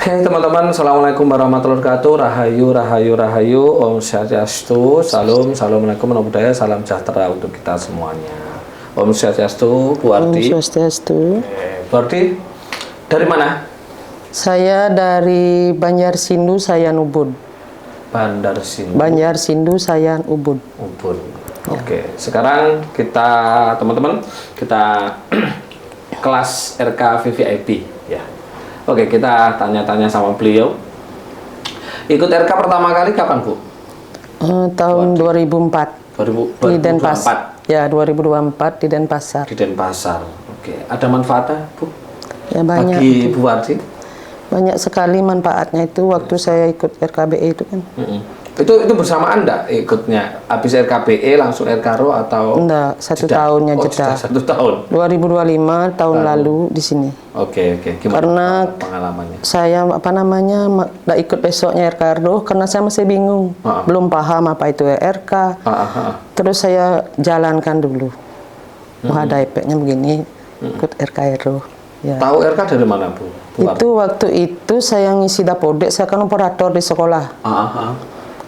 Oke teman-teman, Assalamualaikum warahmatullahi wabarakatuh. Rahayu, rahayu, rahayu. Om Swastiastu, salam, assalamualaikum warahmatullahi wabarakatuh. Salam sejahtera untuk kita semuanya. Om Swastiastu, Bu Ardi. Om Swastiastu. Bu Ardi, dari mana? Saya dari Banjarsindu, Sayan Ubud. Banjarsindu, Sayan Ubud. Ubud. Oke, sekarang kita teman-teman kita kelas RK VVIP ya. Oke, kita tanya-tanya sama beliau. Ikut RK pertama kali kapan, Bu? Tahun 2004. 2004. Di Denpasar. Ya, 2024 di Denpasar. Di Denpasar. Oke, ada manfaatnya, Bu? Ya, banyak. Bagi Bu Ardi? Banyak sekali manfaatnya itu waktu saya ikut RKBE itu kan. Itu bersamaan enggak ikutnya? Habis RKBE langsung RKRO atau? Enggak, tahunnya jeda. 1 tahun. 2025 tahun lalu di sini. Oke. Gimana karena pengalamannya? Saya enggak ikut besoknya RKRO karena saya masih bingung. Belum paham apa itu RK. Terus saya jalankan dulu. Ada efeknya begini, ikut RKRO. Ya. Tahu RK dari mana, Bu? Waktu itu saya ngisi dapodek, saya kan operator di sekolah.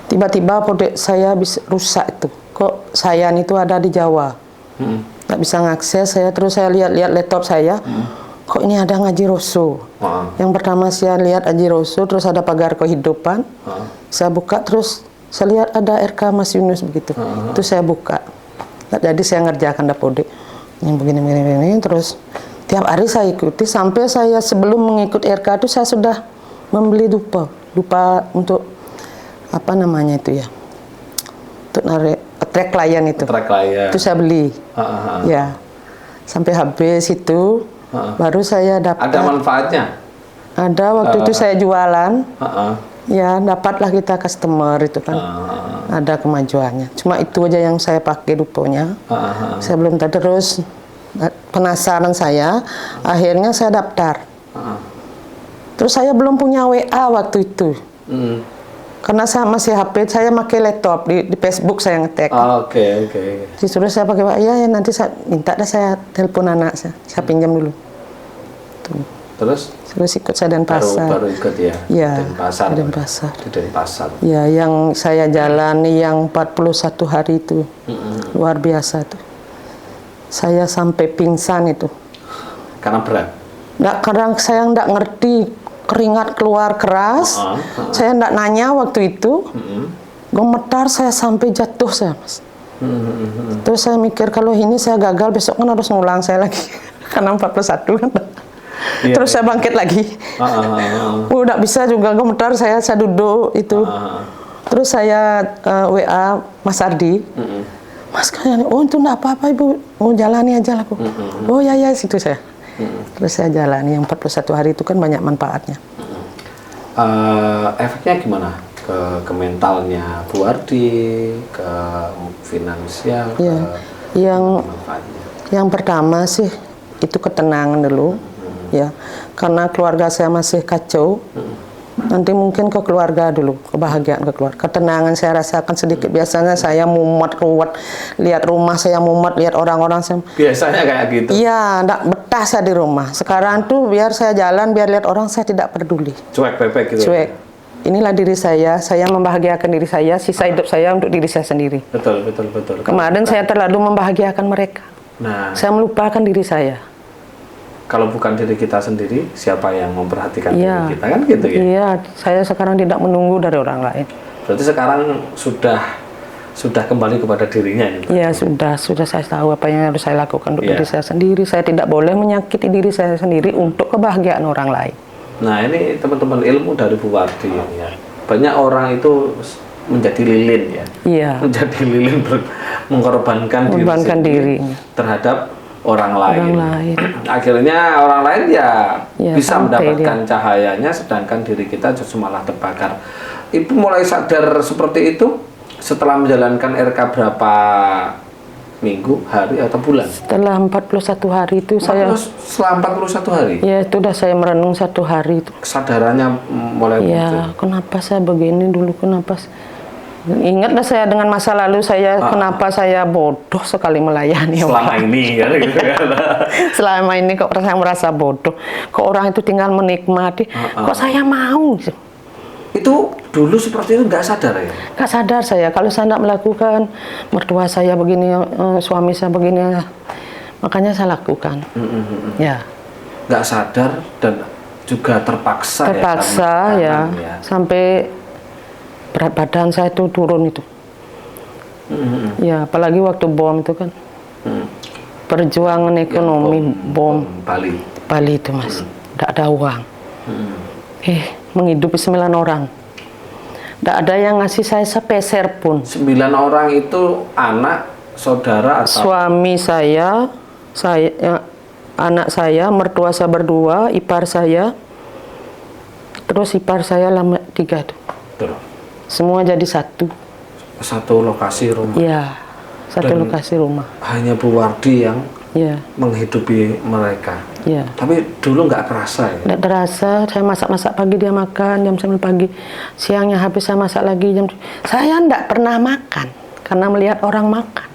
Tiba-tiba podek saya bisa rusak itu. Kok Sayan itu ada di Jawa. Nggak bisa ngakses, terus saya lihat laptop saya. Kok ini ada ngaji Roso. Yang pertama saya lihat ngaji Roso, terus ada pagar kehidupan. Saya buka, terus saya lihat ada RK Mas Yunus begitu. Itu saya buka. Jadi saya ngerjakan dapodek. Yang begini, terus tiap hari saya ikuti sampai saya sebelum mengikut RK itu saya sudah membeli dupa untuk apa namanya itu ya, untuk narik track klien itu. Itu saya beli. Ya, sampai habis itu baru saya dapat. Ada manfaatnya? Ada, waktu itu saya jualan. Ya, dapatlah kita customer itu kan. Ada kemajuannya. Cuma itu aja yang saya pakai duponya. Saya belum tahu, terus penasaran saya, akhirnya saya daftar. Terus saya belum punya WA waktu itu. Karena saya masih HP, saya pakai laptop, di Facebook saya ngetek. Oke. Disuruh saya pakai WA, ya nanti saya minta saya telepon anak saya pinjam dulu. Tuh. Terus ikut saya Denpasar. Baru ikut ya? Ya, Denpasar. Di Denpasar. Ya, yang saya jalani yang 41 hari itu. Luar biasa tuh. Saya sampai pingsan itu. Karena berat? Karena saya nggak ngerti, keringat keluar keras. Saya nggak nanya waktu itu. Gemetar saya sampai jatuh saya, Mas. Terus saya mikir kalau ini saya gagal besok kan harus ngulang saya lagi. Karena 41 kan. Terus saya bangkit lagi. Nggak bisa juga, gemetar saya duduk itu. Terus saya WA Mas Ardi. Mas kayaknya, oh itu enggak apa-apa Ibu, mau jalani aja lah aku. Oh ya situ saya. Terus saya jalani yang 41 hari itu kan banyak manfaatnya. Efeknya gimana ke mentalnya Bu Ardi, ke finansial, yang pertama sih itu ketenangan dulu, ya, karena keluarga saya masih kacau. Nanti mungkin ke keluarga dulu, kebahagiaan ke keluarga. Ketenangan saya rasakan sedikit. Biasanya saya mumet kuat, lihat rumah saya mumet, lihat orang-orang saya. Biasanya kayak gitu? Iya, enggak betah saya di rumah. Sekarang tuh biar saya jalan, biar lihat orang, saya tidak peduli. Cuek pepek gitu? Cuek. Inilah diri saya membahagiakan diri saya, sisa hidup saya untuk diri saya sendiri. Betul. Kemarin saya terlalu membahagiakan mereka. Saya melupakan diri saya. Kalau bukan diri kita sendiri, siapa yang memperhatikan diri kita, kan gitu ya? Iya, saya sekarang tidak menunggu dari orang lain. Berarti sekarang sudah kembali kepada dirinya ini? Iya, sudah saya tahu apa yang harus saya lakukan untuk diri saya sendiri. Saya tidak boleh menyakiti diri saya sendiri untuk kebahagiaan orang lain. Nah, ini teman-teman ilmu dari Bu Ardi ya. Banyak orang itu menjadi lilin ya. Iya. Menjadi lilin mengorbankan diri terhadap orang lain. Akhirnya orang lain ya bisa mendapatkan cahayanya, sedangkan diri kita justru malah terbakar. Ibu mulai sadar seperti itu setelah menjalankan RK berapa minggu, hari atau bulan? Setelah 41 hari itu setelah 41 hari? Ya, itu udah saya merenung 1 hari itu. Kesadarannya mulai muncul? Ya, kenapa saya begini dulu, kenapa Ingatlah saya dengan masa lalu saya, kenapa saya bodoh sekali melayani selama ini kan gitu kan. Selama ini kok saya merasa bodoh, kok orang itu tinggal menikmati, kok saya mau. Itu dulu seperti itu nggak sadar ya? Nggak sadar saya, kalau saya tidak melakukan, mertua saya begini, suami saya begini, makanya saya lakukan. Ya. Nggak sadar dan juga terpaksa ya, sampai berat badan saya itu turun itu. Ya, apalagi waktu bom itu kan. Perjuangan ekonomi ya, bom Bali itu Mas. Tidak ada uang. Menghidupi 9 orang. Tidak ada yang ngasih saya sepeser pun. 9 orang itu anak, saudara atau? Suami saya anak saya, mertua saya berdua, ipar saya. Terus ipar saya lama 3 tuh. Semua jadi satu lokasi rumah. Ya, satu lokasi rumah. Hanya Bu Wardi yang menghidupi mereka. Ya. Tapi dulu nggak kerasa ya? Nggak terasa, saya masak pagi, dia makan jam 9 pagi. Siangnya habis saya masak lagi jam. Saya nggak pernah makan karena melihat orang makan.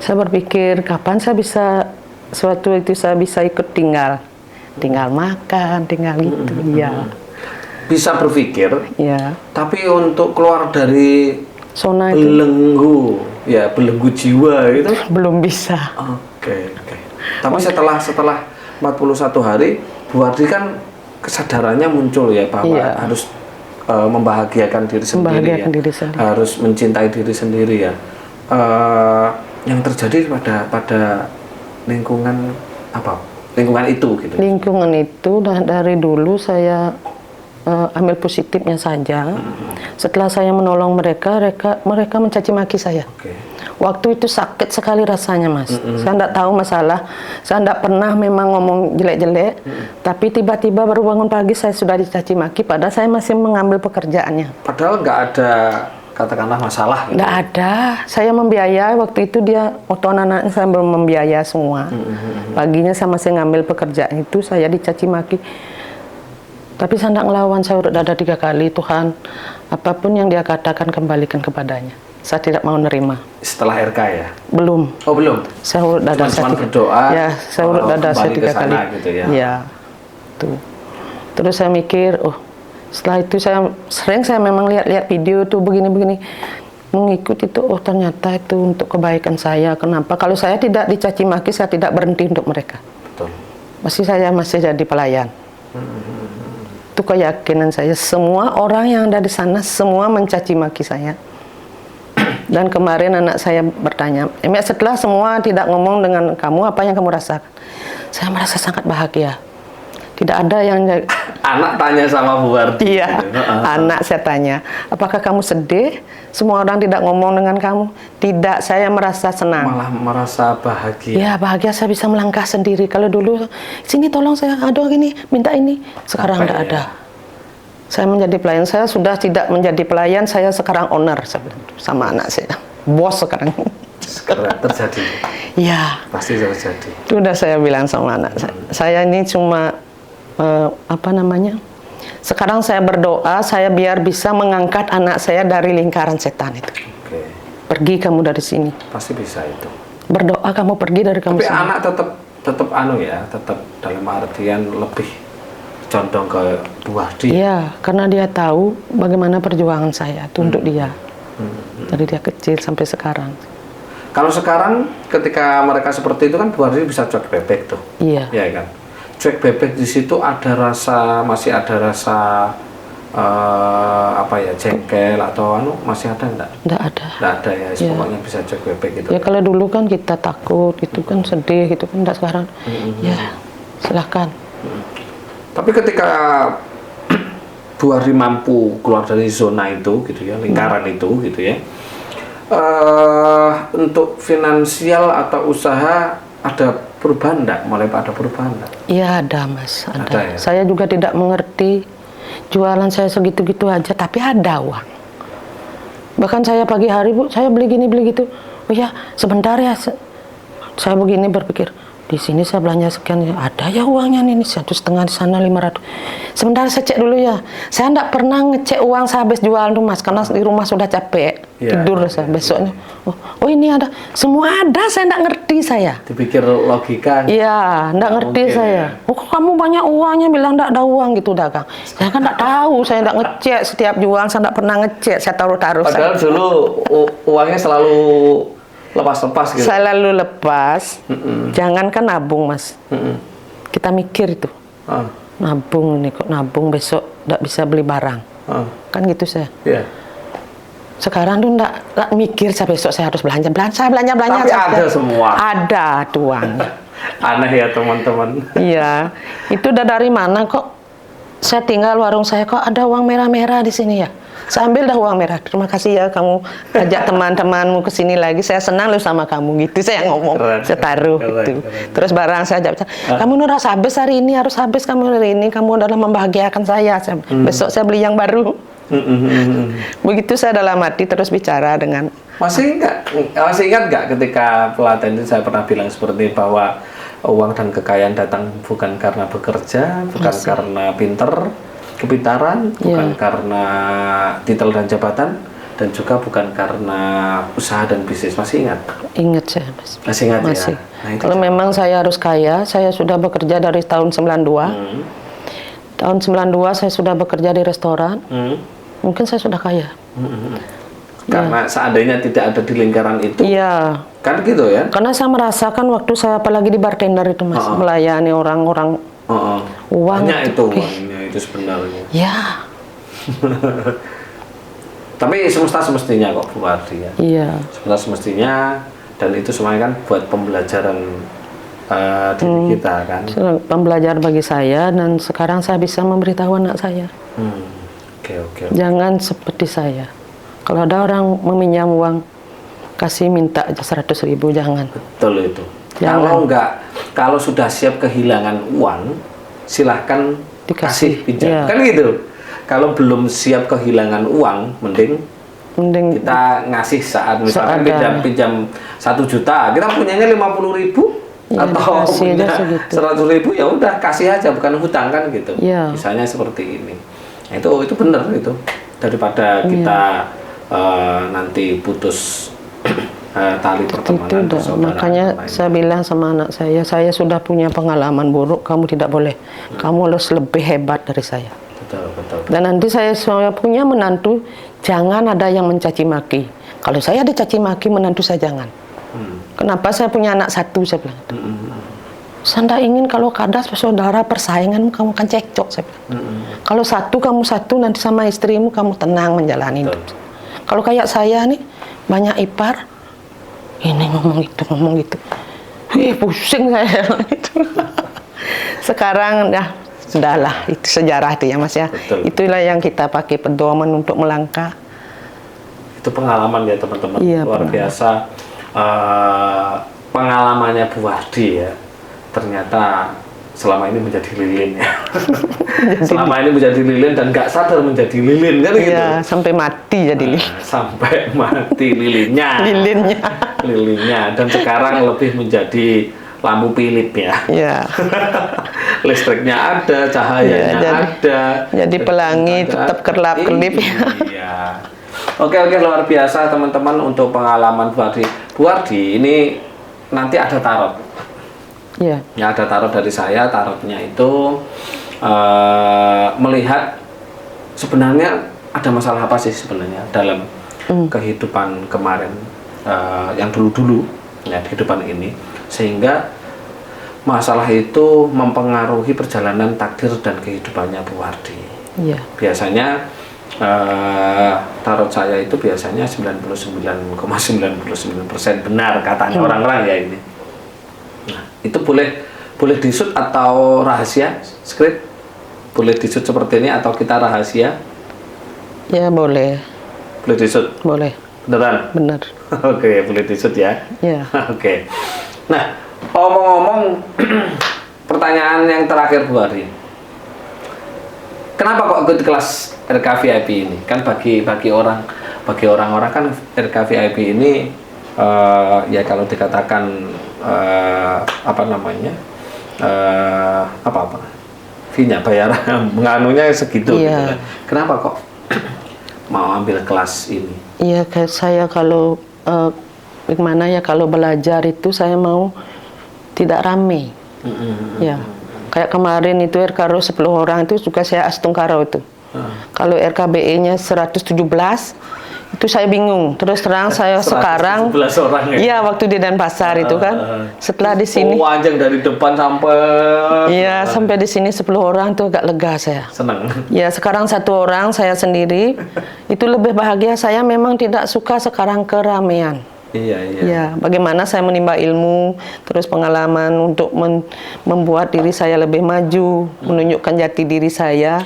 Saya berpikir kapan saya bisa suatu itu saya bisa ikut tinggal makan, tinggal gitu. Ya. Bisa berpikir, ya. Tapi untuk keluar dari zona belenggu jiwa itu belum bisa. Oke. Tapi setelah 41 hari, Bu Wardi kan kesadarannya muncul ya bahwa harus membahagiakan diri sendiri, harus mencintai diri sendiri ya. Yang terjadi pada lingkungan apa? Lingkungan itu gitu. Lingkungan itu dari dulu saya ambil positifnya saja. Setelah saya menolong mereka mencaci maki saya. Waktu itu sakit sekali rasanya Mas. Saya tidak tahu masalah, saya tidak pernah memang ngomong jelek-jelek, tapi tiba-tiba baru bangun pagi saya sudah dicaci maki, padahal saya masih mengambil pekerjaannya. Padahal nggak ada katakanlah masalah. Nggak ada, saya membiayai waktu itu dia anak-anak saya belum membiayai semua. Paginya saya masih ngambil pekerjaan itu, saya dicaci maki. Tapi saya tidak ngelawan, saya urut dada 3 kali, Tuhan, apapun yang dia katakan kembalikan kepadanya. Saya tidak mau nerima. Setelah RK ya? Belum. Oh belum? Saya urut dada saya berdoa. Ya, saya urut dada saya 3 kali. Gitu ya? Ya. Tuh. Terus saya mikir, setelah itu saya memang lihat video tuh begini-begini. Mengikuti itu, ternyata itu untuk kebaikan saya. Kenapa? Kalau saya tidak dicaci maki, saya tidak berhenti untuk mereka. Betul. Saya masih jadi pelayan. Itu keyakinan saya. Semua orang yang ada di sana semua mencaci maki saya. Dan kemarin anak saya bertanya, setelah semua tidak ngomong dengan kamu, apa yang kamu rasakan? Saya merasa sangat bahagia. Tidak ada yang... Anak tanya sama Bu Wardi. Iya, anak saya tanya, apakah kamu sedih? Semua orang tidak ngomong dengan kamu? Tidak, saya merasa senang. Malah merasa bahagia. Ya, bahagia saya bisa melangkah sendiri. Kalau dulu, sini tolong saya, aduh gini, minta ini. Sekarang tidak ada. Saya menjadi pelayan, saya sudah tidak menjadi pelayan, saya sekarang owner sama anak saya. Bos sekarang. Sekarang terjadi. Iya. Pasti terjadi. Sudah saya bilang sama anak saya. Saya ini cuma sekarang saya berdoa saya biar bisa mengangkat anak saya dari lingkaran setan itu. Pergi kamu dari sini. Pasti bisa itu. Berdoa kamu pergi dari kamu. Tapi anak tetap tetap dalam artian lebih condong ke Bu Wardi. Iya, karena dia tahu bagaimana perjuangan saya itu untuk dia. Dari dia kecil sampai sekarang. Kalau sekarang ketika mereka seperti itu kan Bu Wardi bisa cuek bebek tuh. Iya. Iya kan. Cuek bebek di situ masih ada rasa jengkel atau masih ada enggak? Enggak ada. Enggak ada ya, pokoknya bisa cuek bebek gitu. Ya kalau dulu kan kita takut, itu kan sedih gitu kan, enggak sekarang. Ya, silahkan. Tapi ketika Bu Wardi mampu keluar dari zona itu gitu ya, lingkaran itu gitu ya. Untuk finansial atau usaha ada perubahan enggak? Mulai ada perubahan enggak? Iya ada Mas, ada. Ya? Saya juga tidak mengerti, jualan saya segitu-gitu aja tapi ada uang. Bahkan saya pagi hari, Bu, saya beli gini beli gitu. Oh ya, sebentar ya. Saya begini berpikir, di sini saya belanja sekian, ada ya uangnya nih 1,5 di sana 500. sebentar saya cek dulu ya. Saya enggak pernah ngecek uang saya habis jual tuh Mas, karena di rumah sudah capek. Tidur saya besoknya. Oh ini ada, semua ada, saya enggak ngerti saya. Dipikir logika. Iya, enggak ngerti saya. Oh kamu banyak uangnya, bilang enggak ada uang gitu dagang. Saya kan enggak tahu, saya enggak ngecek setiap jual, saya enggak pernah ngecek, saya taruh-taruh. Padahal dulu uangnya selalu lepas-lepas gitu. Saya lalu lepas, jangankan nabung Mas. Kita mikir itu. Nabung nih, kok nabung besok nggak bisa beli barang. Kan gitu saya. Sekarang tuh nggak mikir saya besok saya harus belanja. Tapi ada semua. Ada uang. Aneh ya teman-teman. Iya, itu udah dari mana kok? Saya tinggal warung saya kok ada uang merah-merah di sini ya. Saya ambil dah uang merah. Terima kasih ya kamu ajak teman-temanmu ke sini lagi. Saya senang loh sama kamu gitu. Saya ngomong, saya taruh gitu. Terus barang saya ajak, kamu harus habis hari ini, harus habis kamu hari ini. Kamu adalah membahagiakan saya. Besok saya beli yang baru. Begitu saya dalam hati terus bicara dengan. Masih ingat nggak ketika pelatihan itu saya pernah bilang seperti bahwa uang dan kekayaan datang bukan karena bekerja, bukan karena kepintaran, bukan karena titel dan jabatan, dan juga bukan karena usaha dan bisnis. Masih ingat? Ingat saya, Mas. Masih ingat ya? Nah, kalau memang saya harus kaya, saya sudah bekerja dari tahun 92. Tahun 92 saya sudah bekerja di restoran. Mungkin saya sudah kaya. Karena seandainya tidak ada di lingkaran itu, kan gitu ya? Karena saya merasakan waktu saya apalagi di bartender itu Mas, melayani orang-orang, uang banyak itu uangnya itu sebenarnya. Ya. Tapi semestinya kok Bu Wardi ya. Iya. Semestinya, dan itu semuanya kan buat pembelajaran diri kita kan. Pembelajaran bagi saya, dan sekarang saya bisa memberitahu anak saya. Oke. Jangan seperti saya. Kalau ada orang meminjam uang, minta aja 100.000, jangan. Betul itu. Jangan. Kalau sudah siap kehilangan uang, silahkan dikasih pinjam. Kan gitu. Kalau belum siap kehilangan uang, mending kita ngasih saat misalkan pinjam 1 juta, kita punyanya 50.000 atau punya 100.000, ya udah kasih aja, bukan hutang kan gitu. Misalnya seperti ini. Nah, itu benar itu, daripada kita nanti putus tali pertemanan. Makanya saya bilang sama anak saya sudah punya pengalaman buruk, kamu tidak boleh. Kamu harus lebih hebat dari saya. Betul. Dan nanti saya punya menantu, jangan ada yang mencaci maki. Kalau saya dicaci maki, menantu saya jangan. Kenapa saya punya anak 1, saya bilang. Saya tidak ingin kalau kadas saudara persaingan kamu kan cekcok, saya bilang. Kalau kamu satu, nanti sama istrimu kamu tenang menjalani hidup. Kalau kayak saya nih, banyak ipar, ini ngomong gitu. Pusing saya. Sekarang ya sudahlah, itu sejarah itu ya Mas ya. Betul. Itulah yang kita pakai pedoman untuk melangkah. Itu pengalaman ya teman-teman, luar biasa. Pengalamannya Bu Wardi ya, ternyata selama ini menjadi lilin ya. Selama ini menjadi lilin dan nggak sadar menjadi lilin kan gitu. Iya, sampai mati jadi lilin. Sampai mati lilinnya. Lilinnya, dan sekarang lebih menjadi lampu Philip ya. Iya. Listriknya ada, cahayanya ada. Jadi pelangi tetap kerlap-kelip ya. Iya. Oke, luar biasa teman-teman untuk pengalaman Bu Wardi. Bu Wardi, ini nanti ada tarot. Ya, ada tarot dari saya. Tarotnya itu melihat sebenarnya ada masalah apa sih sebenarnya dalam kehidupan kemarin, yang dulu-dulu ya, kehidupan ini, sehingga masalah itu mempengaruhi perjalanan takdir dan kehidupannya Bu Wardi. Biasanya tarot saya itu biasanya 99,99% benar katanya orang-orang ya ini. Nah, itu boleh disut atau rahasia, skrip? Boleh disut seperti ini atau kita rahasia? Ya boleh. Boleh disut? Boleh. Beneran? Bener. Oke, boleh disut ya? Iya. Oke. Nah, ngomong-ngomong, pertanyaan yang terakhir Bu Wardi. Kenapa kok ikut kelas RKVIP ini? Kan bagi orang-orang kan RKVIP ini ya kalau dikatakan fee-nya, bayaran menganunya segitu gitu Iya. kan. Kenapa kok mau ambil kelas ini? Iya, kayak saya kalau gimana ya, kalau belajar itu saya mau tidak rame. Ya, kayak kemarin itu RKRO 10 orang itu juga saya astungkaro itu. Kalau RKBE-nya 117 itu saya bingung. Terus terang saya sekarang, orang ya? Iya, waktu di Denpasar itu kan. Setelah di sini, panjang dari depan sampai. Iya, sampai di sini 10 orang tuh agak lega saya. Senang. Ya, sekarang 1 orang saya sendiri itu lebih bahagia. Saya memang tidak suka sekarang keramaian. Iya. Ya, bagaimana saya menimba ilmu, terus pengalaman untuk membuat diri saya lebih maju, menunjukkan jati diri saya,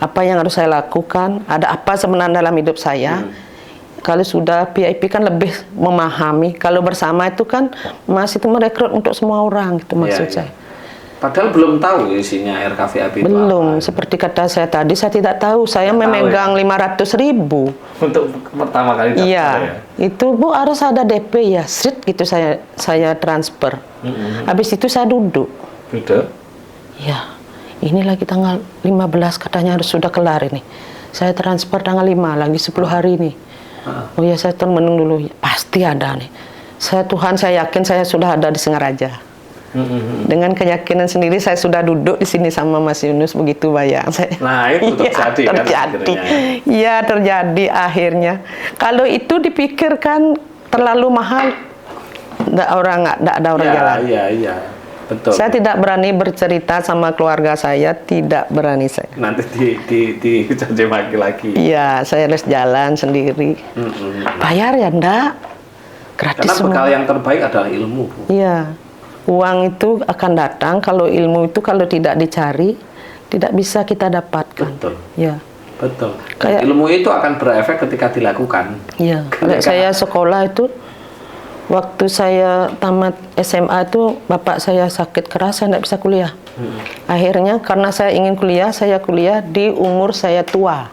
apa yang harus saya lakukan, ada apa sebenarnya dalam hidup saya. Kalau sudah PIP kan lebih memahami, kalau bersama itu kan Mas itu merekrut untuk semua orang, itu maksud saya. Padahal belum tahu isinya RKVIP itu belum, apa. Seperti kata saya tadi, saya tidak tahu. Saya memegang 500.000 untuk pertama kali daftar. Iya, itu Bu harus ada DP ya, street gitu saya transfer. Habis itu saya duduk. Ya, ini lagi tanggal 15 katanya harus sudah kelar ini. Saya transfer tanggal 5, lagi 10 hari ini. Oh ya, saya menung dulu. Pasti ada nih. Tuhan saya yakin saya sudah ada di Singaraja. Dengan keyakinan sendiri saya sudah duduk di sini sama Mas Yunus, begitu bayang saya. Nah, itu terjadi. Iya, terjadi akhirnya. Kalau itu dipikirkan terlalu mahal, nggak ada orang jalan. Iya, betul. Saya tidak berani bercerita sama keluarga saya, tidak berani saya. Nanti dicaci maki lagi. Iya, saya harus jalan sendiri. Bayar ya enggak? Gratis. Karena bekal yang terbaik adalah ilmu, Bu. Iya. Uang itu akan datang, kalau ilmu itu kalau tidak dicari, tidak bisa kita dapatkan. Betul. Ya. Betul. Kayak ilmu itu akan berefek ketika dilakukan. Iya. Kalau saya sekolah itu, waktu saya tamat SMA itu, bapak saya sakit keras, saya tidak bisa kuliah. Akhirnya karena saya ingin kuliah, saya kuliah di umur saya tua.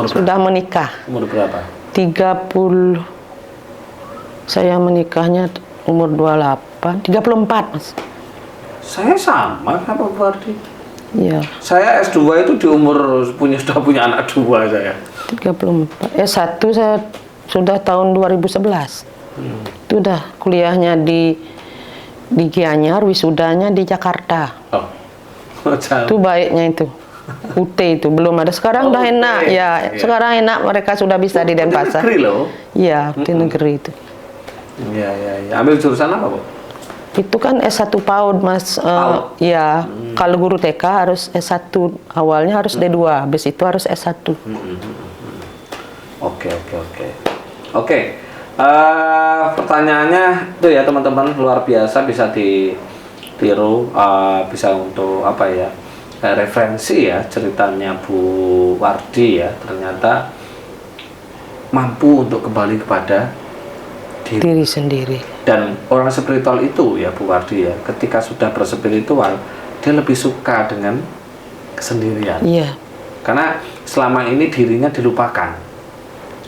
Sudah menikah. Umur berapa? 30. Saya menikahnya umur 34, Mas. Saya sama apa Bu Ardi? Iya. Saya S2 itu di umur sudah punya anak 2 saya. 34. S1 saya sudah tahun 2011. Itu udah kuliahnya di Gianyar, wisudanya di Jakarta. Oh. Itu baiknya itu. UT itu belum ada. Sekarang udah enak ya. Sekarang enak, mereka sudah bisa di Denpasar. Negeri loh. Iya, di negeri itu. Iya. Ambil jurusan apa, Bu? Itu kan S1 PAUD, Mas. Ya, kalau guru TK harus S1. Awalnya harus D2, habis itu harus S1. Oke. Pertanyaannya itu ya teman-teman, luar biasa, bisa ditiru, bisa untuk apa ya, referensi ya ceritanya Bu Wardi ya, ternyata mampu untuk kembali kepada diri sendiri. Dan orang spiritual itu ya Bu Wardi ya, ketika sudah berspiritual dia lebih suka dengan kesendirian. Iya. Karena selama ini dirinya dilupakan.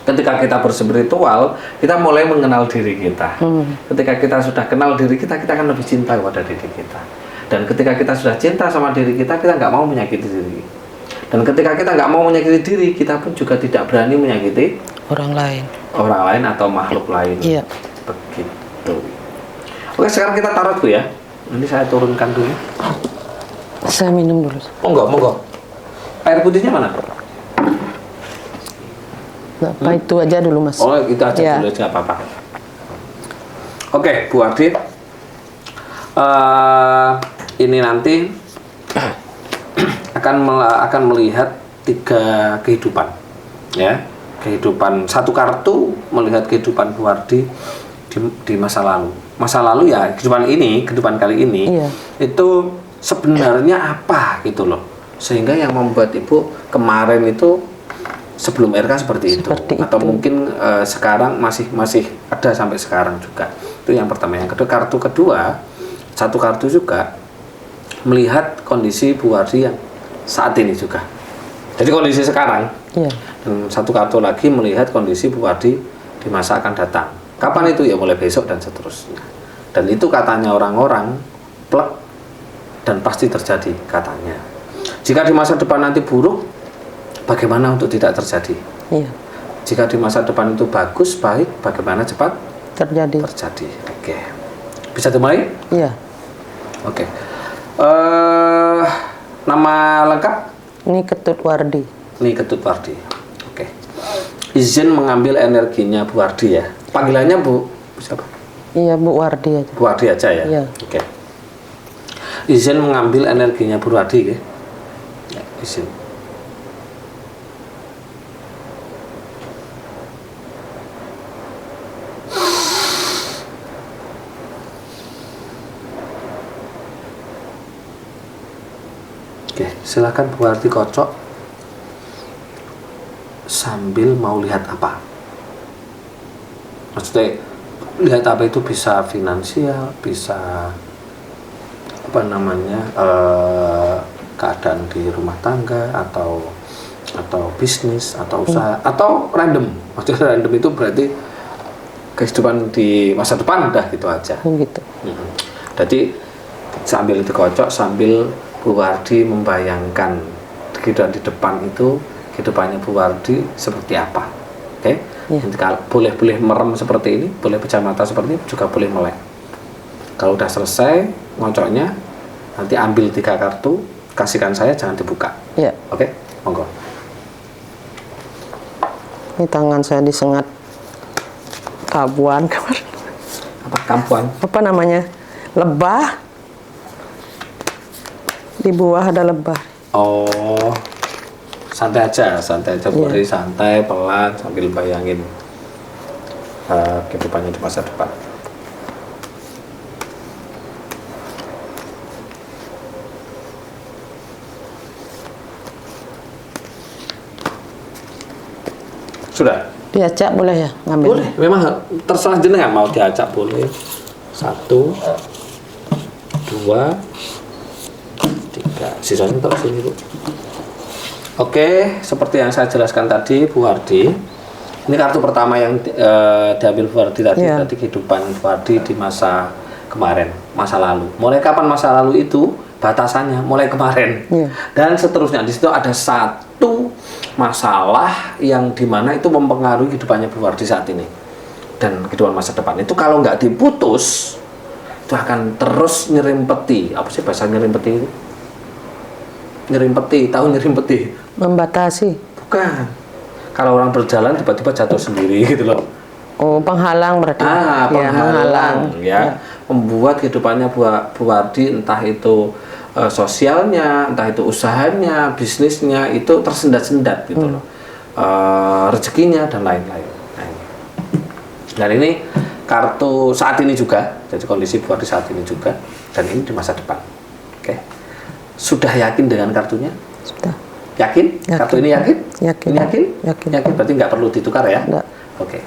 Ketika kita berspiritual, kita mulai mengenal diri kita. Ketika kita sudah kenal diri kita akan lebih cinta kepada diri kita. Dan ketika kita sudah cinta sama diri kita nggak mau menyakiti diri. Dan ketika kita nggak mau menyakiti diri, kita pun juga tidak berani menyakiti orang lain atau makhluk lain. Iya. Begitu. Oke, sekarang kita taruh Bu ya. Ini saya turunkan dulu. Saya minum dulu. Monggo. Air putihnya mana? Apa itu aja dulu, Mas? Oh, itu aja dulu, nggak apa-apa. Oke, Bu Wardi. Ini nanti akan melihat 3 kehidupan, ya. Kehidupan satu kartu melihat kehidupan Bu Wardi di masa lalu. Masa lalu ya kehidupan kali ini itu sebenarnya apa gitu loh. Sehingga yang membuat Ibu kemarin itu sebelum RK seperti itu. Atau mungkin sekarang masih ada sampai sekarang juga. Itu yang pertama. Yang kedua, kartu kedua, satu kartu juga melihat kondisi Bu Wardi yang saat ini juga. Jadi kondisi sekarang. Dan satu kartu lagi melihat kondisi Bu Wardi di masa akan datang. Kapan itu? Ya mulai besok dan seterusnya. Dan itu katanya orang-orang plek dan pasti terjadi katanya. Jika di masa depan nanti buruk, bagaimana untuk tidak terjadi? Iya. Jika di masa depan itu bagus, baik, bagaimana cepat terjadi? Oke. Bisa dimulai? Iya. Oke. Nama lengkap? Ini Ketut Wardi. Ini Ketut Wardi. Oke. Izin mengambil energinya Bu Wardi ya. Panggilannya Bu siapa? Iya, Bu Wardi aja. Bu Wardi aja ya. Iya. Oke. Izin mengambil energinya Bu Wardi ya. Izin. Oke, silakan Bu Wardi kocok sambil mau lihat apa. Maksudnya lihat apa itu bisa finansial, bisa apa namanya keadaan di rumah tangga atau bisnis atau usaha atau random. Maksudnya random itu berarti kehidupan di masa depan udah gitu aja. Gitu. Jadi sambil dikocok sambil Bu Wardi membayangkan kehidupan di depan itu kehidupannya Bu Wardi seperti apa. Oke? Nanti kalau boleh merem seperti ini, boleh pejam mata seperti ini, juga boleh melek. Kalau udah selesai ngocoknya, nanti ambil 3 kartu, kasihkan saya, jangan dibuka. Iya. Oke? Monggo. Ini tangan saya disengat kabuan kemarin. Apa kampuan? Apa namanya? Lebah. Di bawah ada lebah. Oh, santai aja, beri santai, pelan sambil bayangin kehidupannya di masa depan. Sudah? Diacak boleh ya? Ngambil? Boleh, memang terserah jenengan mau diacak boleh. 1, 2, 3, sisanya untuk sini Bu. Oke, seperti yang saya jelaskan tadi Bu Wardi, ini kartu pertama yang diambil Bu Wardi tadi, tadi kehidupan Bu Wardi di masa kemarin, masa lalu. Mulai kapan masa lalu itu? Batasannya mulai kemarin. Dan seterusnya di situ ada satu masalah yang dimana itu mempengaruhi kehidupannya Bu Wardi saat ini dan kehidupan masa depan. Itu kalau nggak diputus itu akan terus nyerimpeti. Apa sih bahasa nyerimpeti itu? Nyerimpeti, tahu nyerimpeti? Membatasi. Bukan. Kalau orang berjalan tiba-tiba jatuh sendiri gitu loh. Oh, penghalang berarti. Penghalang ya. Membuat kehidupannya Bu Wardi entah itu sosialnya, entah itu usahanya, bisnisnya itu tersendat-sendat gitu loh. Rezekinya dan lain-lain. Dan ini kartu saat ini juga, jadi kondisi Bu Wardi saat ini juga, dan ini di masa depan. Oke. Sudah yakin dengan kartunya? Sudah. Yakin? Kartu ini yakin? Yakin. Ini yakin? Yakin. Yakin, berarti nggak perlu ditukar ya? Enggak. Oke.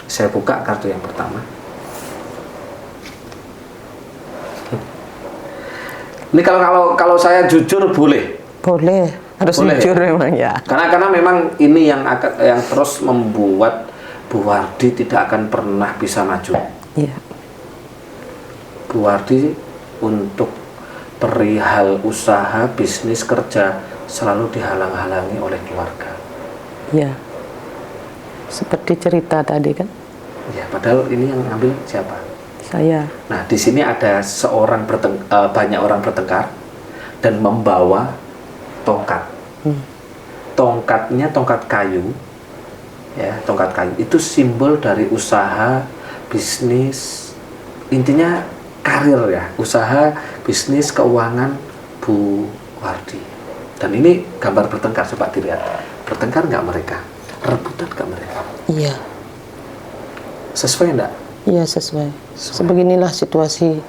Saya buka kartu yang pertama. Ini kalau saya jujur boleh? Boleh. Harus boleh, jujur ya? Memang ya. Karena memang ini yang terus membuat Bu Wardi tidak akan pernah bisa maju. Iya. Bu Wardi untuk perihal usaha, bisnis, kerja selalu dihalang-halangi oleh keluarga. Iya. Seperti cerita tadi kan? Ya, padahal ini yang ambil siapa? Saya. Nah, di sini ada banyak orang bertengkar dan membawa tongkat. Tongkatnya tongkat kayu. Ya, tongkat kayu itu simbol dari usaha, bisnis, intinya karir ya, usaha, bisnis, keuangan Bu Wardi. Dan ini gambar bertengkar, coba dilihat. Bertengkar nggak mereka? Rebutan nggak mereka? Iya. Sesuai enggak? Iya, sesuai. Sebeginilah situasi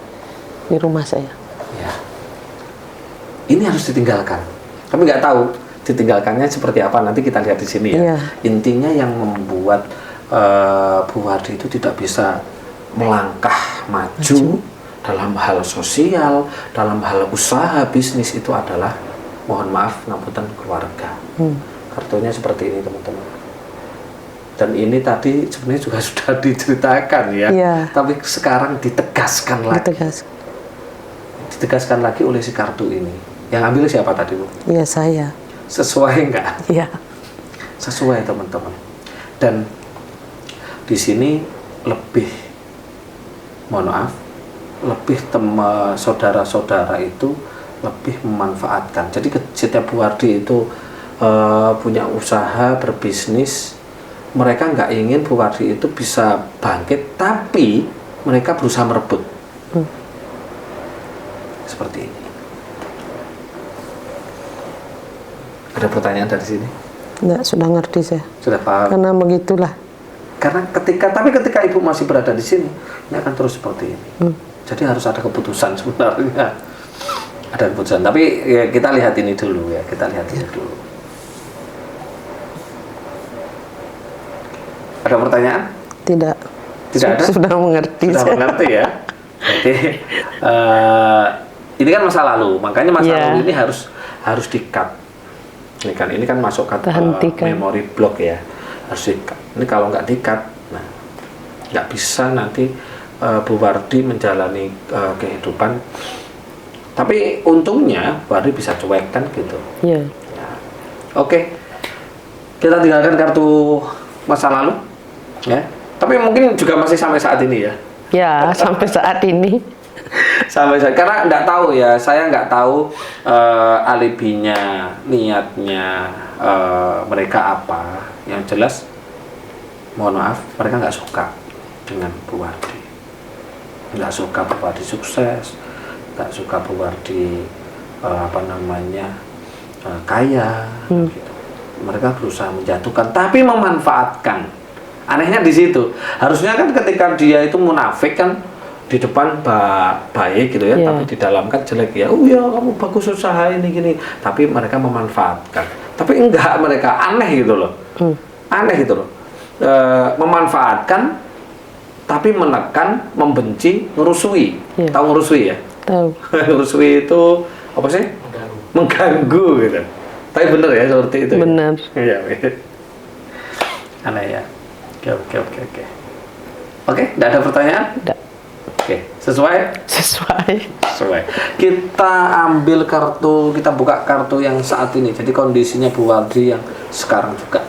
di rumah saya. Ya. Ini harus ditinggalkan. Kami nggak tahu ditinggalkannya seperti apa, nanti kita lihat di sini ya. Iya. Intinya yang membuat Bu Wardi itu tidak bisa melangkah maju dalam hal sosial, dalam hal usaha, bisnis itu adalah, mohon maaf, ngapunten, keluarga. Kartunya seperti ini teman-teman. Dan ini tadi sebenarnya juga sudah diceritakan ya, tapi sekarang ditegaskan lagi. Ditegaskan lagi oleh si kartu ini. Yang ambil siapa tadi, Bu? Iya, saya. Sesuai nggak? Iya. Sesuai, teman-teman. Dan di sini lebih, mohon maaf, lebih saudara-saudara itu lebih memanfaatkan. Jadi setiap Bu Wardi itu punya usaha, berbisnis, mereka nggak ingin Bu Wardi itu bisa bangkit, tapi mereka berusaha merebut. Seperti ini. Ada pertanyaan dari sini? Enggak, sudah ngerti saya. Sudah paham? Karena begitulah. Karena ketika Ibu masih berada di sini, ini akan terus seperti ini. Jadi harus ada keputusan sebenarnya. Ada keputusan. Tapi ya, kita lihat ini dulu ya. Kita lihat ini dulu. Ada pertanyaan? Tidak. Tidak ada? Sudah mengerti. Sudah mengerti ya. Jadi ini kan masa lalu. Makanya masa lalu ini harus di-cut. Ini kan masuk ke memory block ya, harus di-cut. Ini kalau nggak di-cut, nah nggak bisa nanti Bu Wardi menjalani kehidupan. Tapi untungnya Bu Wardi bisa cuek kan gitu. Iya. Ya. Oke, kita tinggalkan kartu masa lalu, ya. Tapi mungkin juga masih sampai saat ini ya. Ya, sampai saat ini. Karena nggak tahu ya, saya nggak tahu alibinya, niatnya mereka apa. Yang jelas, mohon maaf, mereka nggak suka dengan Bu Wardi, nggak suka Bu Wardi sukses, nggak suka Bu Wardi kaya. Gitu. Mereka berusaha menjatuhkan, tapi memanfaatkan. Anehnya di situ. Harusnya kan ketika dia itu munafik kan, di depan baik gitu ya, tapi di dalam kan jelek ya. Oh ya, kamu bagus usaha ini gini. Tapi mereka memanfaatkan. Tapi enggak, mereka aneh gitu loh. Aneh gitu loh. Memanfaatkan, tapi menekan, membenci, ngerusui. Tahu ngerusui ya? Tahu. Ngerusui itu apa sih? Mengganggu gitu. Tapi benar ya seperti itu. Benar. Iya. Aneh ya. Oke. Oke, enggak ada pertanyaan? Enggak. Oke, sesuai? Sesuai. Kita ambil kartu, kita buka kartu yang saat ini. Jadi kondisinya Bu Wardi yang sekarang juga.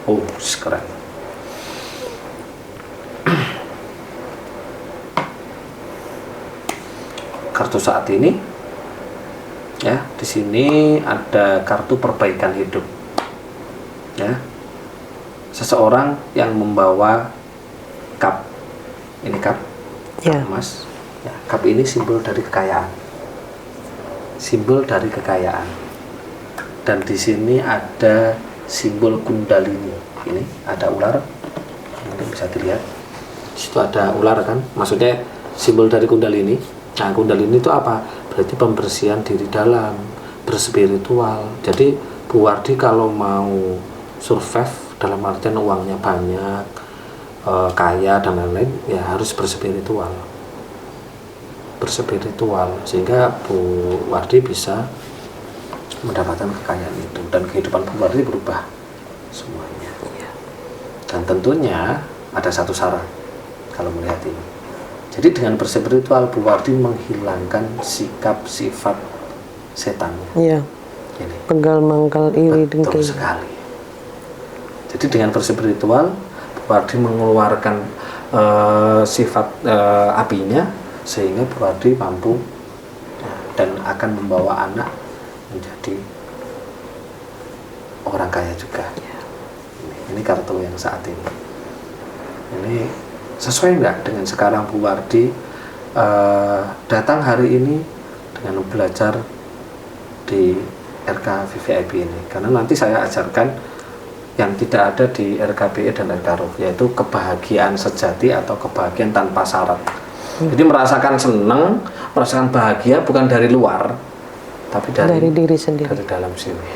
Oh, keren. Kartu saat ini, ya, di sini ada kartu perbaikan hidup. Ya, seseorang yang membawa cup. Ini cup emas. Ya, cup ini simbol dari kekayaan. Simbol dari kekayaan. Dan di sini ada simbol Kundalini. Ini ada ular. Mungkin bisa dilihat. Di situ ada ular kan? Maksudnya simbol dari Kundalini. Nah, Kundalini itu apa? Berarti pembersihan diri dalam, berspiritual. Jadi Bu Wardi kalau mau survive dalam artian uangnya banyak, kaya dan lain-lain, ya harus berspiritual sehingga Bu Wardi bisa mendapatkan kekayaan itu dan kehidupan Bu Wardi berubah semuanya. Dan tentunya ada satu syarat kalau melihat ini. Jadi dengan berspiritual Bu Wardi menghilangkan sikap sifat setannya. Iya. Pegal mangkal iri dengki. Betul sekali. Jadi dengan berspiritual Bu Wardi mengeluarkan sifat apinya sehingga Bu Wardi mampu dan akan membawa anak menjadi orang kaya juga. Ini kartu yang saat ini. Ini sesuai nggak dengan sekarang Bu Wardi datang hari ini dengan belajar di RK VVIP ini? Karena nanti saya ajarkan yang tidak ada di RKBE dan RK-Ruh, yaitu kebahagiaan sejati atau kebahagiaan tanpa syarat. Jadi merasakan senang, merasakan bahagia bukan dari luar, tapi dari diri sendiri, dari dalam sini.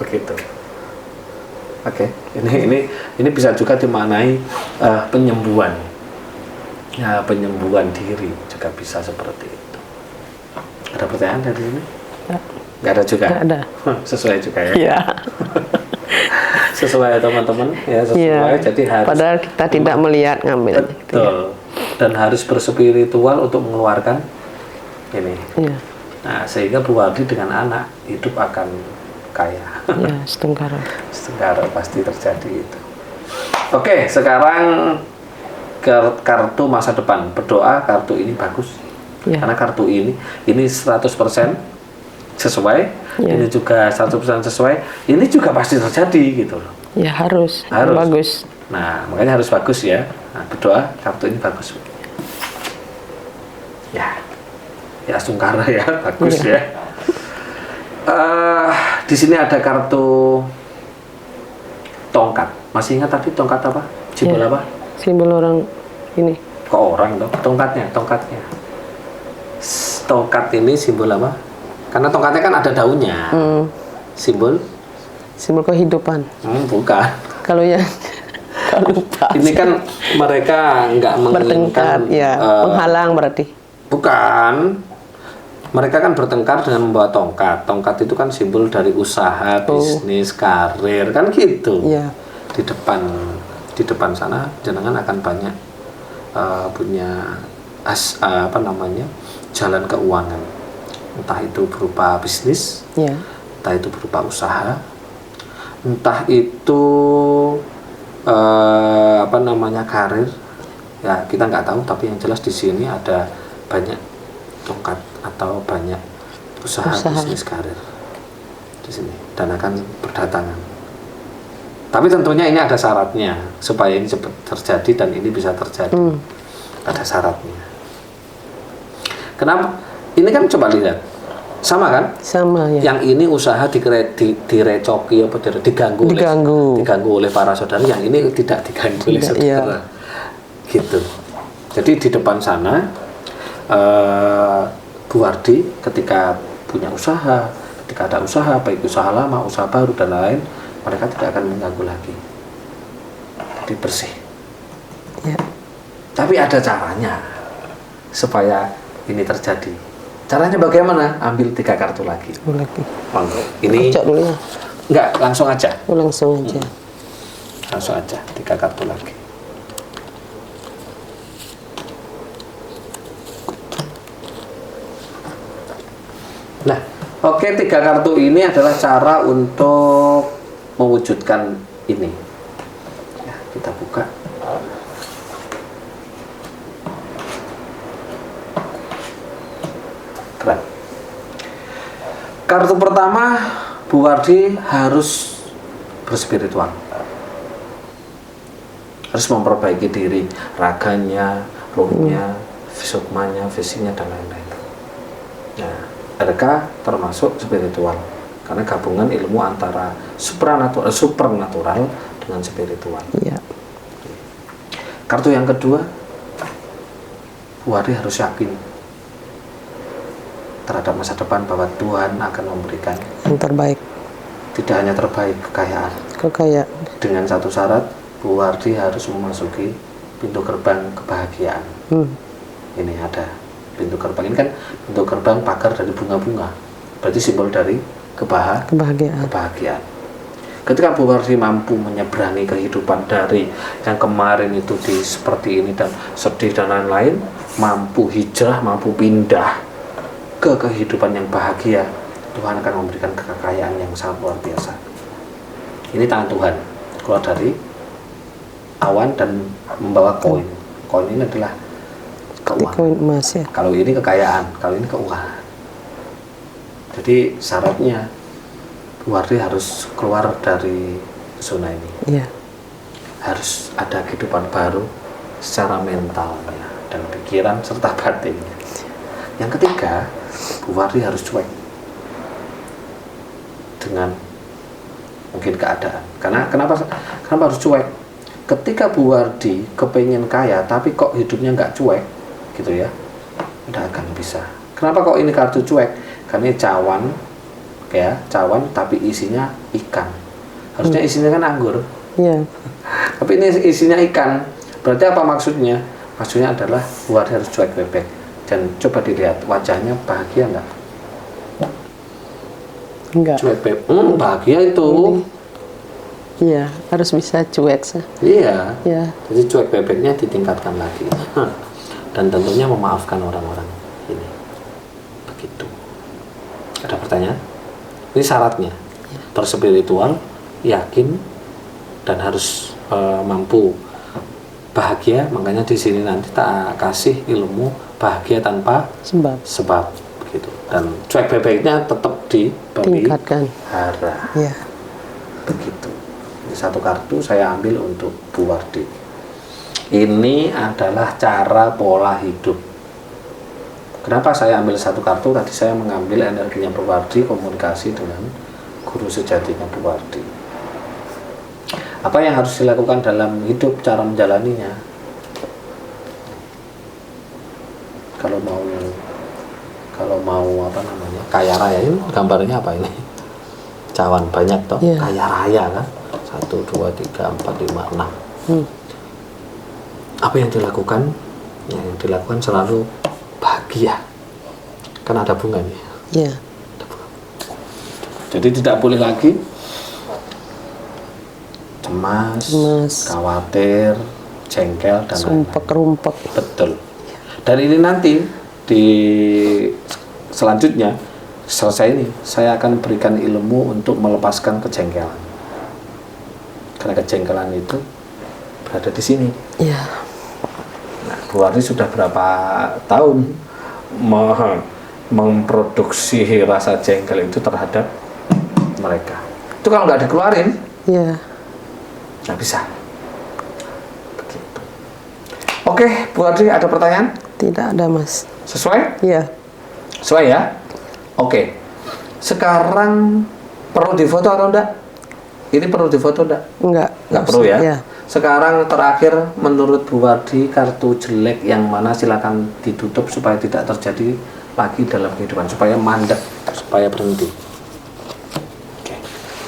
Begitu. Oke, ini bisa juga dimaknai penyembuhan. Ya, penyembuhan diri juga bisa seperti itu. Ada pertanyaan dari sini? Nggak ada juga. Nggak ada. Sesuai juga ya. Iya. Sesuai teman-teman ya, sesuai. Jadi harus. Padahal kita tidak melihat ngambil. Betul. Dan harus berspiritual untuk mengeluarkan ini. Iya. Nah, sehingga Bu Wardi dengan anak hidup akan kaya. Ya, setengkara. Setengkara pasti terjadi itu. Oke, sekarang kartu masa depan. Berdoa kartu ini bagus. Ya. Karena kartu ini 100% sesuai, ya. Ini juga 100% sesuai, ini juga pasti terjadi gitu loh. Ya harus. Bagus. Nah, makanya harus bagus ya. Nah, berdoa kartu ini bagus. Ya sungkara ya, bagus ya. Di sini ada kartu tongkat. Masih ingat tadi tongkat apa? Simbol apa? Simbol orang ini. Kok orang dong? Tongkatnya. Tongkat ini simbol apa? Karena tongkatnya kan ada daunnya. Simbol kehidupan. Bukan. Kalau ya lupa. Ini kan mereka nggak menginginkan penghalang berarti. Bukan. Mereka kan bertengkar dengan membawa tongkat. Tongkat itu kan simbol dari usaha, bisnis, karir, kan gitu. Iya. Di depan sana jenengan akan banyak punya jalan keuangan. Entah itu berupa bisnis, entah itu berupa usaha, entah itu karir. Ya, kita nggak tahu, tapi yang jelas di sini ada banyak tongkat atau banyak usaha. Bisnis, karir di sini dan akan berdatangan. Tapi tentunya ini ada syaratnya supaya ini cepat terjadi dan ini bisa terjadi. Ada syaratnya. Kenapa? Ini kan coba lihat, sama kan? Sama ya. Yang ini usaha direcoki apa diganggu oleh para saudara. Yang ini tidak diganggu oleh saudara. Gitu. Jadi di depan sana Bu Wardi ketika punya usaha, ketika ada usaha, baik usaha lama, usaha baru dan lain, mereka tidak akan mengganggu lagi. Jadi bersih. Ya. Tapi ada caranya supaya ini terjadi. Caranya bagaimana? Ambil 3 kartu lagi. Monggo. Ini dulu ya. Enggak, langsung aja. Langsung aja. Langsung aja 3 kartu lagi. Nah, oke, 3 kartu ini adalah cara untuk mewujudkan ini. Ya, kita buka. Keren. Kartu pertama, Bu Wardi harus berspiritual. Harus memperbaiki diri, raganya, ruhnya, sukmanya, fisiknya, dan lain-lain. Nah, RK termasuk spiritual karena gabungan ilmu antara supernatural dengan spiritual. Iya. Kartu yang kedua, Bu Wardi harus yakin terhadap masa depan bahwa Tuhan akan memberikan yang terbaik. Tidak hanya terbaik, kekayaan. Dengan satu syarat, Bu Wardi harus memasuki pintu gerbang kebahagiaan. Ini ada pintu gerbang, ini kan pintu gerbang pagar dari bunga-bunga, berarti simbol dari kebahagiaan. Ketika Bu Wardi mampu menyeberangi kehidupan dari yang kemarin itu seperti ini dan sedih dan lain-lain, mampu hijrah, mampu pindah ke kehidupan yang bahagia, Tuhan akan memberikan kekayaan yang sangat luar biasa. Ini tangan Tuhan keluar dari awan dan membawa koin. Koin ini adalah keuangan. Koin emas ya. Kalau ini kekayaan, kalau ini keuangan. Jadi syaratnya Bu Wardi harus keluar dari zona ini. Iya. Harus ada kehidupan baru secara mentalnya dan pikiran serta batinnya. Yang ketiga, Bu Wardi harus cuek dengan mungkin keadaan. Karena kenapa harus cuek? Ketika Bu Wardi kepengen kaya tapi kok hidupnya nggak cuek, gitu ya, tidak akan bisa. Kenapa kok ini kartu cuek? Karena ini cawan tapi isinya ikan. Harusnya isinya kan anggur. Iya. Tapi ini isinya ikan. Berarti apa maksudnya? Maksudnya adalah Bu Wardi harus cuek bebek. Dan coba dilihat wajahnya bahagia enggak? Enggak. Cuek bebek. Bahagia itu. Iya, harus bisa cuek sih. Iya. Iya. Jadi cuek bebeknya ditingkatkan lagi. Dan tentunya memaafkan orang-orang ini. pertanyaan? Ini syaratnya. Berspiritual, yakin, dan harus mampu bahagia. Makanya di sini nanti tak kasih ilmu bahagia tanpa sebab gitu. Dan cuek bebeknya tetap dipelihara. Ya. Begitu. Ini satu kartu saya ambil untuk Bu Wardi. Ini adalah cara pola hidup. Kenapa saya ambil satu kartu? Tadi saya mengambil energinya Bu Wardi, komunikasi dengan guru sejatinya Bu Wardi. Apa yang harus dilakukan dalam hidup, cara menjalaninya? Kalau mau apa namanya, kaya raya, ini gambarnya apa ini? Cawan banyak toh, kaya raya kan? 1, 2, 3, 4, 5, 6. Apa yang dilakukan? Yang dilakukan selalu bahagia. Kan ada bunganya. Iya. Jadi tidak boleh lagi cemas, khawatir, jengkel, dan sumpek-rumpek. Betul. Dan ini nanti di selanjutnya selesai ini, saya akan berikan ilmu untuk melepaskan kejengkelan. Karena kejengkelan itu berada di sini. Iya. Nah, Bu Wardi sudah berapa tahun memproduksi rasa jengkel itu terhadap mereka. Itu kalau nggak dikeluarin, nggak bisa. Begitu. Oke, Bu Wardi, ada pertanyaan? Tidak ada, Mas. Sesuai? Iya. Sesuai ya? Oke. Sekarang perlu difoto atau enggak? Ini perlu difoto enggak? Enggak perlu ya? Iya. Sekarang terakhir, menurut Bu Wardi, kartu jelek yang mana silakan ditutup supaya tidak terjadi lagi dalam kehidupan, supaya mandek, supaya berhenti. Oke.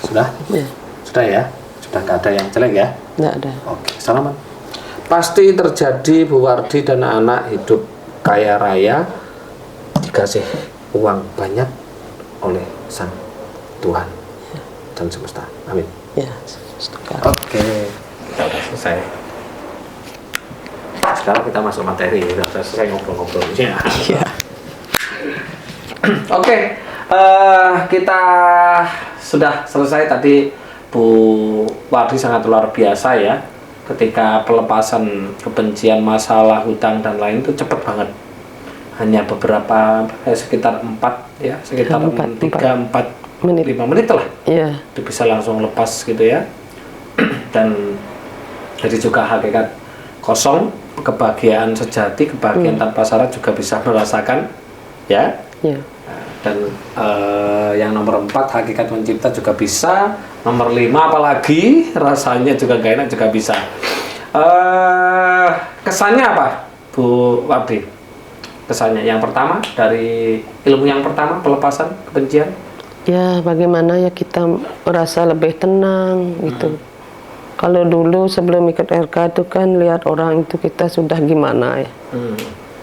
Sudah? Iya. Sudah ya? Sudah nggak ada yang jelek ya? Nggak ada. Oke, salaman. Pasti terjadi Bu Wardi dan anak hidup kaya raya, dikasih uang banyak oleh Sang Tuhan dan semesta. Amin. Ya. Oke, kita udah selesai. Sekarang kita masuk materi, udah selesai ngobrol-ngobrolnya. Ya. Oke, kita sudah selesai tadi. Bu Wardi sangat luar biasa ya. Ketika pelepasan kebencian, masalah, hutang dan lain itu cepat banget. Hanya beberapa sekitar 4 ya, sekitar 3-4 menit, 5 menit lah. Iya. Itu bisa langsung lepas gitu ya. Dan jadi juga hakikat kosong, kebahagiaan sejati, kebahagiaan tanpa syarat juga bisa merasakan ya. Iya. Dan yang nomor 4 hakikat mencipta juga bisa. Nomor 5 apalagi rasanya juga gak enak juga bisa. Kesannya apa Bu Wardi? Kesannya yang pertama dari ilmu yang pertama, pelepasan kebencian. Ya bagaimana ya kita merasa lebih tenang gitu. Kalau dulu sebelum ikut RK itu kan lihat orang itu kita sudah gimana ya.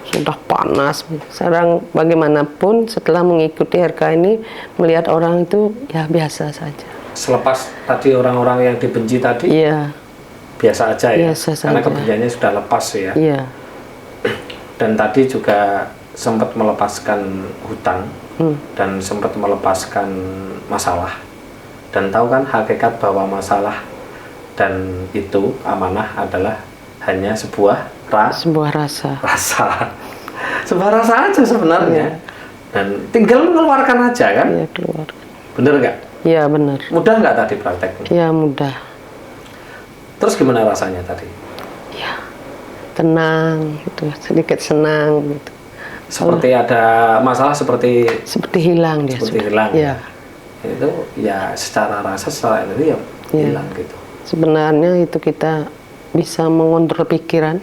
Sudah panas. Sekarang bagaimanapun setelah mengikuti RK ini melihat orang itu ya biasa saja. Selepas tadi orang-orang yang dibenci tadi, biasa aja ya, biasa karena saja. kebenciannya sudah lepas ya. Iya. Dan tadi juga sempat melepaskan hutang dan sempat melepaskan masalah. Dan tahu kan hakikat bahwa masalah dan itu amanah adalah hanya sebuah rasa. Sebuah rasa aja sebenarnya. Dan tinggal mengeluarkan aja kan? Iya, keluar. Bener nggak? Iya benar. Mudah nggak tadi prakteknya? Iya mudah. Terus gimana rasanya tadi? Ya tenang gitu, sedikit senang gitu. Seperti ada masalah seperti hilang dia. Seperti hilang. Ya. Itu ya secara rasa, secara energi ya hilang gitu. Sebenarnya itu kita bisa mengontrol pikiran.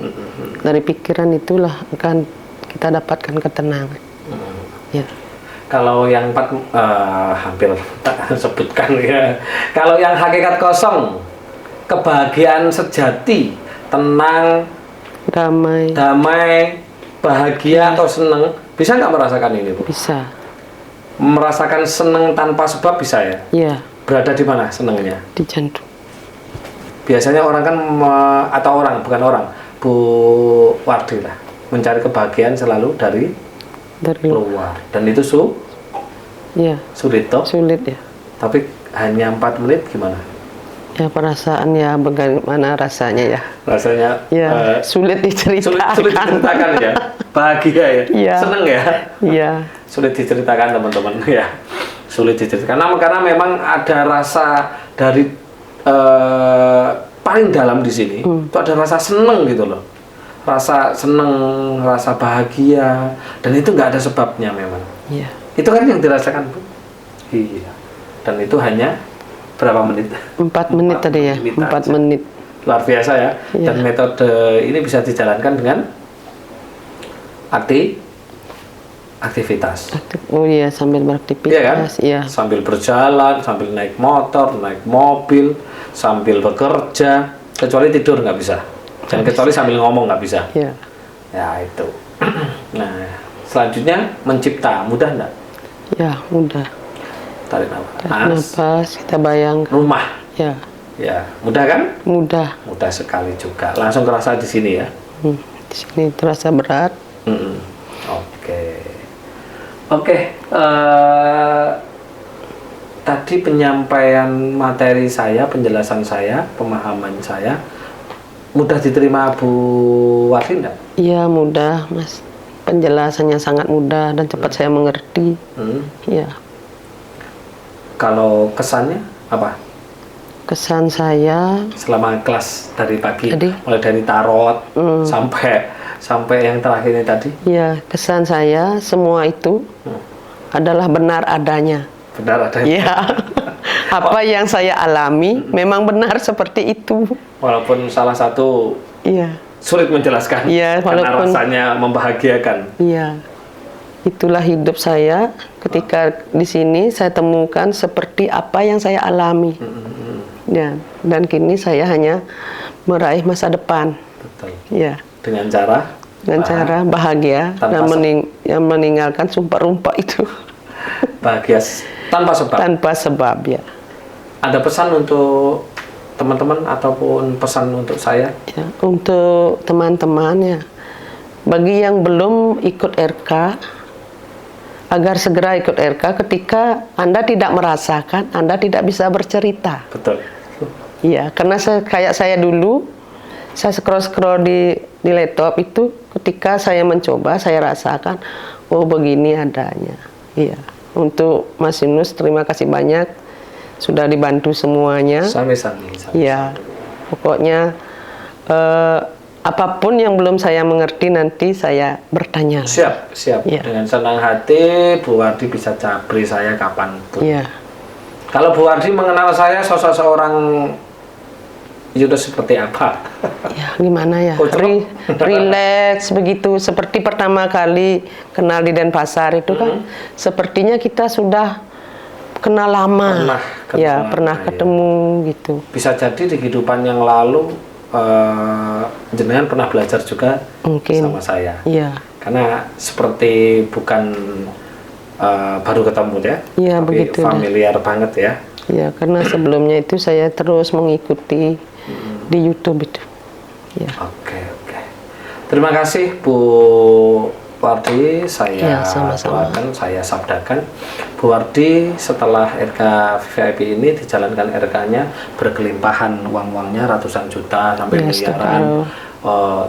Dari pikiran itulah akan kita dapatkan ketenangan. Ya. Kalau yang 4 hampir tak sebutkan ya. Kalau yang hakikat kosong, kebahagiaan sejati, tenang, damai, bahagia atau senang, bisa nggak merasakan ini, Bu? Bisa. Merasakan senang tanpa sebab bisa ya? Iya. Berada di mana senangnya? Di jantung. Biasanya orang kan Bu Wardi lah, mencari kebahagiaan selalu dari luar, dan itu Iya. Sulit toh? Sulit ya. Tapi hanya 4 menit gimana? Ya perasaan ya bagaimana rasanya ya. Rasanya ya sulit diceritakan. Sulit diceritakan ya. Bahagia ya. Iya. Seneng ya. Iya. Sulit diceritakan teman-teman ya. Sulit diceritakan karena memang ada rasa dari paling dalam di sini. Itu ada rasa seneng gitu loh. Rasa seneng, rasa bahagia, dan itu nggak ada sebabnya memang. Iya. Itu kan yang dirasakan, Bu. Iya. Dan itu hanya berapa menit? 4 menit tadi ya. 4 menit. Luar biasa ya. Iya. Dan metode ini bisa dijalankan dengan aktivitas. Oh iya, sambil beraktivitas. Iya kan? Iya. Sambil berjalan, sambil naik motor, naik mobil, sambil bekerja. Kecuali tidur nggak bisa. Dan kecuali sambil ngomong nggak bisa. Iya. Ya itu. Nah, selanjutnya mencipta, mudah nggak? Ya, mudah. Tarik nafas. Tarik nafas, kita bayangkan. Rumah. Ya. Ya, mudah kan? Mudah. Mudah sekali juga. Langsung kerasa di sini ya. Di sini terasa berat. Oke. Tadi penyampaian materi saya, penjelasan saya, pemahaman saya mudah diterima Bu Wardi enggak? Iya, mudah, Mas. Penjelasannya sangat mudah dan cepat saya mengerti. Iya. Kalau kesannya apa? Kesan saya selama kelas dari pagi, tadi, mulai dari tarot sampai yang terakhir ini tadi. Iya, kesan saya semua itu adalah benar adanya. Benar adanya. Iya. Apa yang saya alami memang benar seperti itu. Walaupun salah satu sulit menjelaskan, karena rasanya membahagiakan. Iya. Itulah hidup saya ketika di sini saya temukan seperti apa yang saya alami. Ya, dan kini saya hanya meraih masa depan. Betul. Ya. Dengan cara bahagia dan meninggalkan sumpah-rumpah itu. Bahagia tanpa sebab. Tanpa sebab, ya. Ada pesan untuk teman-teman ataupun pesan untuk saya? Ya, untuk teman-teman ya. Bagi yang belum ikut RK, agar segera ikut RK. Ketika Anda tidak merasakan, Anda tidak bisa bercerita. Betul. Iya, karena kayak saya dulu, saya scroll di laptop itu, ketika saya mencoba, saya rasakan, oh begini adanya. Iya. Untuk Mas Yunus, terima kasih banyak sudah dibantu semuanya. Sami-sami. Iya. Pokoknya apapun yang belum saya mengerti nanti saya bertanya. Siap. Ya. Dengan senang hati Bu Wardi bisa cabri saya kapanpun. Iya. Kalau Bu Wardi mengenal saya sosok seorang Yunus seperti apa? Ya, gimana ya? Relax begitu. Seperti pertama kali kenal di Denpasar itu kan, sepertinya kita sudah kenal lama. Pernah ketemu gitu. Bisa jadi di kehidupan yang lalu jenengan pernah belajar juga sama saya. Iya. Karena seperti bukan baru ketemu ya. Iya, tapi begitu. Familiar banget ya. Iya, karena sebelumnya itu saya terus mengikuti di YouTube itu. Ya. Oke. Terima kasih Bu Wardi, saya doakan, saya sabdakan Bu Wardi setelah RK VIP ini dijalankan RK-nya berkelimpahan uang-uangnya ratusan juta sampai miliaran,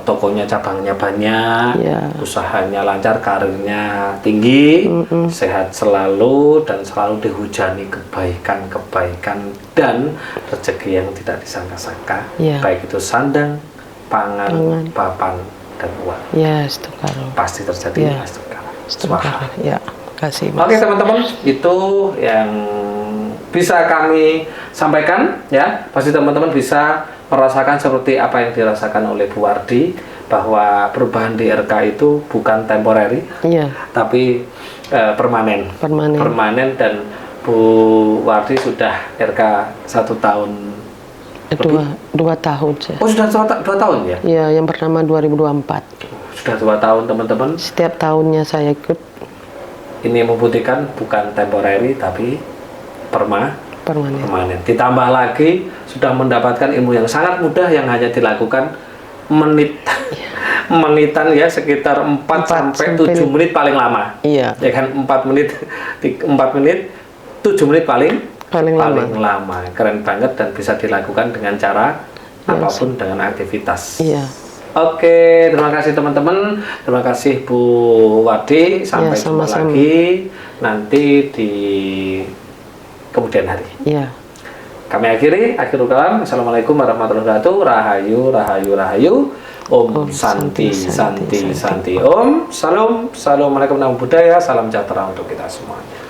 tokonya cabangnya banyak, usahanya lancar, karirnya tinggi, sehat selalu dan selalu dihujani kebaikan-kebaikan dan rezeki yang tidak disangka-sangka, baik itu sandang, pangan, papan, dan uang. Ya, Astukaro. Pasti terjadi Astukaro. Ya, kasih. Oke teman-teman, itu yang bisa kami sampaikan ya. Pasti teman-teman bisa merasakan seperti apa yang dirasakan oleh Bu Wardi, bahwa perubahan di RK itu bukan temporary, tapi permanen. Dan Bu Wardi sudah RK 1 tahun. Dua tahun. Oh, sudah 2 tahun ya? Iya, yang pertama 2024. Sudah 2 tahun teman-teman. Setiap tahunnya saya ikut. Ini membuktikan bukan temporary tapi permanen. Ditambah lagi sudah mendapatkan ilmu yang sangat mudah yang hanya dilakukan menitan ya, sekitar 4 sampai 7 menit paling lama. Iya. Ya kan 4 menit 7 menit paling lama. Keren banget dan bisa dilakukan dengan cara apapun dengan aktivitas. Iya. Oke, terima kasih teman-teman. Terima kasih Bu Wadi. Sampai jumpa lagi nanti di kemudian hari. Iya. Kami akhirul kalam. Assalamualaikum warahmatullahi wabarakatuh. Rahayu, rahayu, rahayu. Om Santi, Santi, Santi. Om. Salam. Assalamualaikum warahmatullahi wabarakatuh. Salam sejahtera untuk kita semuanya.